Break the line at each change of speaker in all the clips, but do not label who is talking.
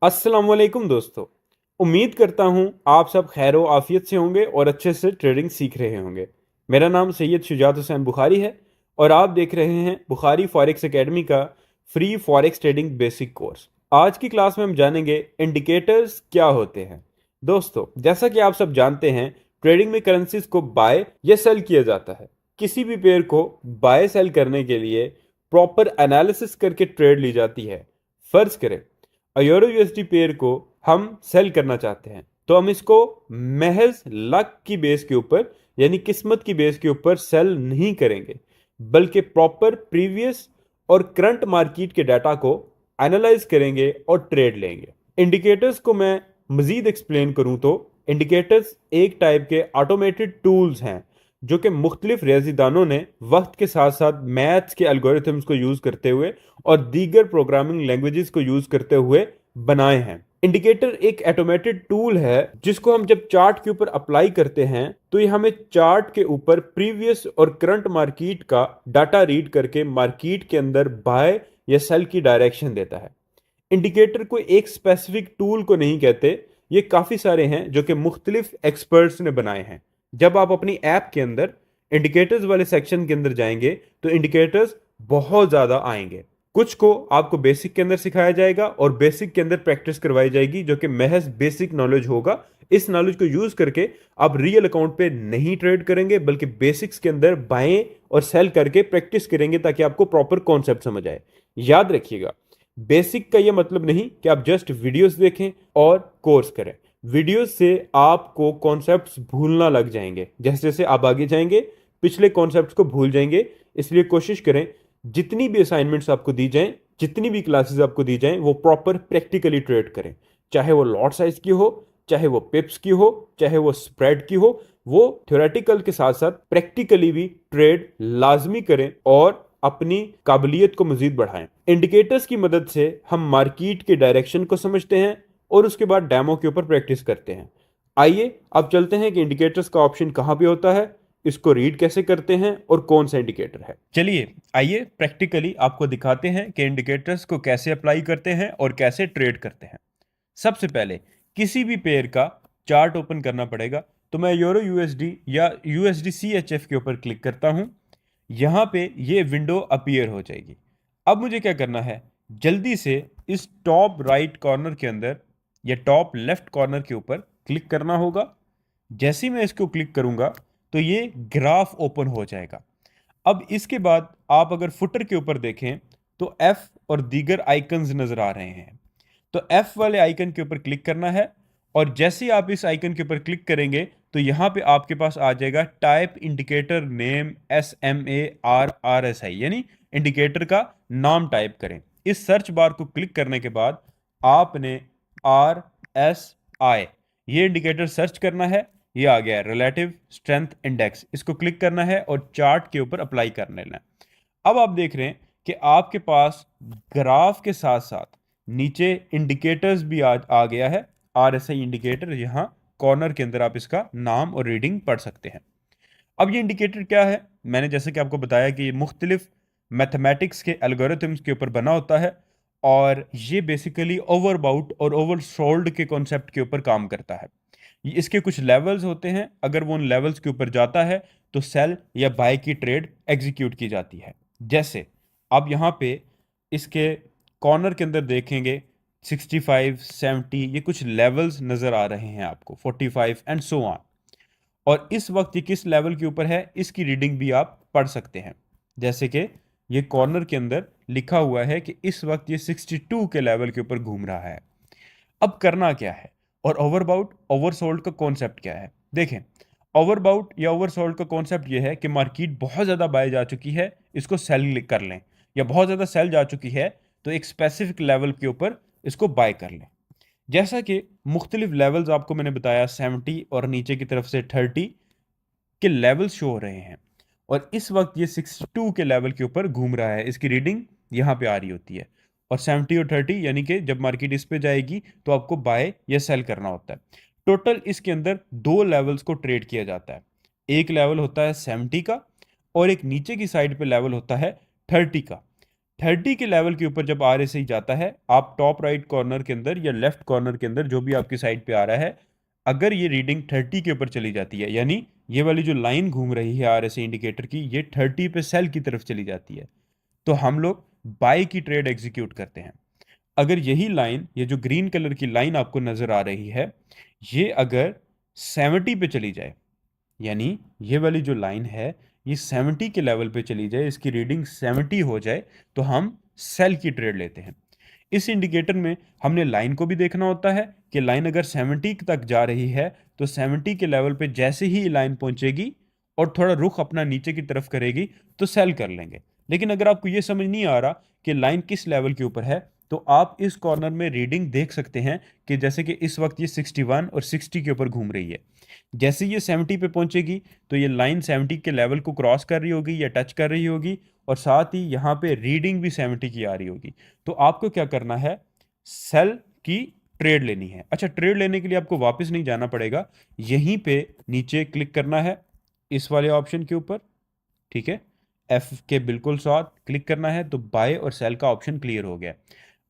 अस्सलाम वालेकुम दोस्तों। उम्मीद करता हूँ आप सब खैर व आफियत से होंगे और अच्छे से ट्रेडिंग सीख रहे होंगे। मेरा नाम सैयद शुजात हुसैन बुखारी है और आप देख रहे हैं बुखारी फॉरेक्स एकेडमी का free forex trading basic course. आज की क्लास में हम जानेंगे इंडिकेटर्स क्या होते हैं। दोस्तों, जैसा कि आप सब जानते हैं, ट्रेडिंग में करेंसीज को बाय या सेल किया जाता है। किसी भी पेयर को बाय सेल करने के लिए प्रॉपर एनालिसिस करके ट्रेड ली जाती है। फर्ज करें यूरो यूएसडी पेयर को हम सेल करना चाहते हैं, तो हम इसको महज लक की बेस के ऊपर यानी किस्मत की बेस के ऊपर सेल नहीं करेंगे, बल्कि प्रॉपर प्रीवियस और करंट मार्केट के डाटा को एनालाइज करेंगे और ट्रेड लेंगे। इंडिकेटर्स को मैं मजीद एक्सप्लेन करूं तो इंडिकेटर्स एक टाइप के ऑटोमेटेड टूल्स हैं जो कि मुख्तलिफ रियाजीदानों ने वक्त के साथ साथ मैथ्स के एल्गोरिथम्स को यूज करते हुए और दीगर प्रोग्रामिंग लैंग्वेजेस को यूज करते हुए बनाए हैं। इंडिकेटर एक ऑटोमेटेड टूल है जिसको हम जब चार्ट के ऊपर अप्लाई करते हैं तो ये हमें चार्ट के ऊपर प्रीवियस और करंट मार्केट का डाटा रीड करके मार्केट के अंदर बाय या सेल की डायरेक्शन देता है। इंडिकेटर को एक स्पेसिफिक टूल को नहीं कहते, ये काफी सारे हैं जो कि मुख्तलिफ एक्सपर्ट्स ने बनाए हैं। जब आप अपनी ऐप के अंदर इंडिकेटर्स वाले सेक्शन के अंदर जाएंगे तो इंडिकेटर्स बहुत ज्यादा आएंगे। कुछ को आपको बेसिक के अंदर सिखाया जाएगा और बेसिक के अंदर प्रैक्टिस करवाई जाएगी जो कि महज बेसिक नॉलेज होगा। इस नॉलेज को यूज करके आप रियल अकाउंट पे नहीं ट्रेड करेंगे, बल्कि बेसिक्स के अंदर बाएं और सेल करके प्रैक्टिस करेंगे ताकि आपको प्रॉपर कॉन्सेप्ट समझ आए। याद रखिएगा, बेसिक का यह मतलब नहीं कि आप जस्ट वीडियोस देखें और कोर्स करें। वीडियोस से आपको कॉन्सेप्ट्स भूलना लग जाएंगे, जैसे जैसे आप आगे जाएंगे पिछले कॉन्सेप्ट्स को भूल जाएंगे। इसलिए कोशिश करें जितनी भी असाइनमेंट्स आपको दी जाएं, जितनी भी क्लासेस आपको दी जाएं, वो प्रॉपर प्रैक्टिकली ट्रेड करें। चाहे वो लॉट साइज की हो, चाहे वो पिप्स की हो, चाहे वो स्प्रेड की हो, वो थ्योरेटिकल के साथ साथ प्रैक्टिकली भी ट्रेड लाजमी करें और अपनी काबिलियत को मजीद बढ़ाएं। इंडिकेटर्स की मदद से हम मार्केट के डायरेक्शन को समझते हैं और उसके बाद डेमो के ऊपर प्रैक्टिस करते हैं। आइए अब चलते हैं कि इंडिकेटर्स का ऑप्शन कहां पे होता है, इसको रीड कैसे करते हैं और कौन सा इंडिकेटर है। चलिए आइए प्रैक्टिकली आपको दिखाते हैं कि इंडिकेटर्स को कैसे अप्लाई करते हैं और कैसे ट्रेड करते हैं। सबसे पहले किसी भी पेयर का चार्ट ओपन करना पड़ेगा, तो मैं यूरो यूएसडी या यूएसडी सीएचएफ के ऊपर क्लिक करता हूं। यहां पे ये विंडो अपीयर हो जाएगी। अब मुझे क्या करना है, जल्दी से इस टॉप राइट कॉर्नर के अंदर या टॉप लेफ्ट कॉर्नर के ऊपर क्लिक करना होगा। जैसे ही मैं इसको क्लिक करूंगा तो ये ग्राफ ओपन हो जाएगा। अब इसके बाद आप अगर फुटर के ऊपर देखें तो एफ और दीगर आइकन्स नजर आ रहे हैं। तो एफ वाले आइकन के ऊपर क्लिक करना है और जैसे ही आप इस आइकन के ऊपर क्लिक करेंगे तो यहां पे आपके पास आ जाएगा टाइप इंडिकेटर नेम SMARRSI, यानी इंडिकेटर का नाम टाइप करें। इस सर्च बार को क्लिक करने के बाद आपने RSI ये इंडिकेटर सर्च करना है। ये आ गया रिलेटिव स्ट्रेंथ इंडेक्स, इसको क्लिक करना है और चार्ट के ऊपर अप्लाई कर लेना है। अब आप देख रहे हैं कि आपके पास ग्राफ के साथ साथ नीचे इंडिकेटर्स भी आ गया है। RSI इंडिकेटर यहाँ कॉर्नर के अंदर आप इसका नाम और रीडिंग पढ़ सकते हैं। अब ये इंडिकेटर क्या है, मैंने जैसे कि आपको बताया कि ये मुख्तलिफ मैथमेटिक्स के एल्गोरिथम्स के ऊपर बना होता है और ये बेसिकली ओवरबाउट और ओवरसोल्ड के कॉन्सेप्ट के ऊपर काम करता है। इसके कुछ लेवल्स होते हैं, अगर वो उन लेवल्स के ऊपर जाता है तो सेल या बाय की ट्रेड एग्जीक्यूट की जाती है। जैसे आप यहाँ पे इसके कॉर्नर के अंदर देखेंगे 65, 70 ये कुछ लेवल्स नज़र आ रहे हैं आपको, 45 एंड सो ऑन। और इस वक्त ये किस लेवल के ऊपर है इसकी रीडिंग भी आप पढ़ सकते हैं। जैसे कि ये कॉर्नर के अंदर लिखा हुआ है कि इस वक्त ये 62 के लेवल के ऊपर घूम रहा है। अब करना क्या है और ओवरबाउट ओवरसोल्ड का कॉन्सेप्ट क्या है, देखें। ओवरबाउट या ओवरसोल्ड का कॉन्सेप्ट ये है कि मार्केट बहुत ज़्यादा बाय जा चुकी है, इसको सेल कर लें, या बहुत ज़्यादा सेल जा चुकी है तो एक स्पेसिफिक लेवल के ऊपर इसको बाय कर लें। जैसा कि मुख्तलिफ लेवल्स आपको मैंने बताया, 70 और नीचे की तरफ से 30 के लेवल्स शो हो रहे हैं और इस वक्त ये 62 के लेवल के ऊपर घूम रहा है। इसकी रीडिंग यहाँ पे आ रही होती है और 70 और 30 यानी कि जब मार्केट इस पे जाएगी तो आपको बाय या सेल करना होता है। टोटल इसके अंदर दो लेवल्स को ट्रेड किया जाता है। एक लेवल होता है 70 का और एक नीचे की साइड पे लेवल होता है 30 का। 30 के लेवल के ऊपर जब RSI जाता है, आप टॉप राइट कॉर्नर के अंदर या लेफ्ट कॉर्नर के अंदर जो भी आपकी साइड पे आ रहा है, अगर ये रीडिंग 30 के ऊपर चली जाती है, यानी ये वाली जो लाइन घूम रही है RSI इंडिकेटर की, ये 30 पे सेल की तरफ चली जाती है, तो हम लोग बाय की ट्रेड एग्जीक्यूट करते हैं। अगर यही लाइन, ये जो ग्रीन कलर की लाइन आपको नजर आ रही है, ये अगर 70 पे चली जाए, यानी ये वाली जो लाइन है ये 70 के लेवल पे चली जाए, इसकी रीडिंग 70 हो जाए, तो हम सेल की ट्रेड लेते हैं। इस इंडिकेटर में हमने लाइन को भी देखना होता है कि लाइन अगर 70 तक जा रही है तो 70 के लेवल पे जैसे ही लाइन पहुंचेगी और थोड़ा रुख अपना नीचे की तरफ करेगी तो सेल कर लेंगे। लेकिन अगर आपको ये समझ नहीं आ रहा कि लाइन किस लेवल के ऊपर है, तो आप इस कॉर्नर में रीडिंग देख सकते हैं कि जैसे कि इस वक्त ये 61 और 60 के ऊपर घूम रही है। जैसे ये 70 पे पहुंचेगी तो ये लाइन 70 के लेवल को क्रॉस कर रही होगी या टच कर रही होगी, और साथ ही यहाँ पे रीडिंग भी 70 की आ रही होगी। तो आपको क्या करना है, सेल की ट्रेड लेनी है। अच्छा, ट्रेड लेने के लिए आपको वापस नहीं जाना पड़ेगा, यहीं पे नीचे क्लिक करना है इस वाले ऑप्शन के ऊपर, ठीक है, एफ के बिल्कुल साथ क्लिक करना है, तो बाय और सेल का ऑप्शन क्लियर हो गया।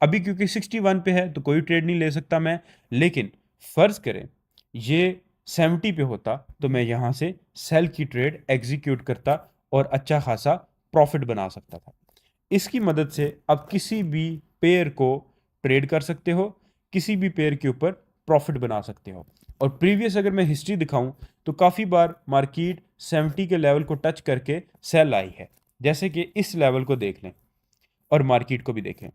अभी क्योंकि 61 पे है तो कोई ट्रेड नहीं ले सकता मैं, लेकिन फर्ज करें ये 70 पे होता तो मैं यहां से सेल की ट्रेड एग्जीक्यूट करता और अच्छा खासा प्रॉफिट बना सकता था। इसकी मदद से आप किसी भी पेयर को ट्रेड कर सकते हो, किसी भी पेयर के ऊपर प्रॉफिट बना सकते हो। और प्रीवियस अगर मैं हिस्ट्री दिखाऊं तो काफ़ी बार मार्केट 70 के लेवल को टच करके सेल आई है, जैसे कि इस लेवल को देख लें और मार्केट को भी देखें।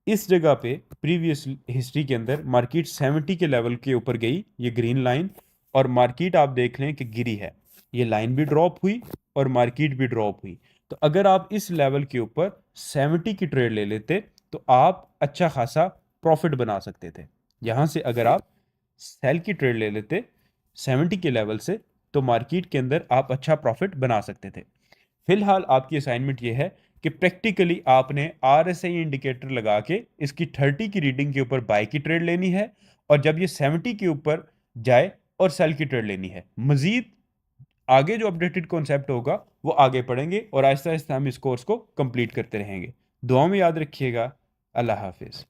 इस जगह पे प्रीवियस हिस्ट्री के अंदर मार्केट 70 के लेवल के ऊपर गई, ये ग्रीन लाइन, और मार्केट आप देख लें कि गिरी है, ये लाइन भी ड्रॉप हुई और मार्केट भी ड्रॉप हुई। तो अगर आप इस लेवल के ऊपर 70 की ट्रेड ले लेते तो आप अच्छा खासा प्रॉफिट बना सकते थे। यहां से अगर आप सेल की ट्रेड ले लेते 70 के लेवल से तो मार्केट के अंदर आप अच्छा प्रॉफिट बना सकते थे। फिलहाल आपकी असाइनमेंट ये है कि प्रैक्टिकली आपने RSI इंडिकेटर लगा के इसकी 30 की रीडिंग के ऊपर बाय की ट्रेड लेनी है, और जब ये 70 के ऊपर जाए और सेल की ट्रेड लेनी है। मजीद आगे जो अपडेटेड कॉन्सेप्ट होगा वो आगे पढ़ेंगे और आहिस्ता आहिस्ता हम इस कोर्स को कंप्लीट करते रहेंगे। दुआ में याद रखिएगा। अल्लाह हाफिज़।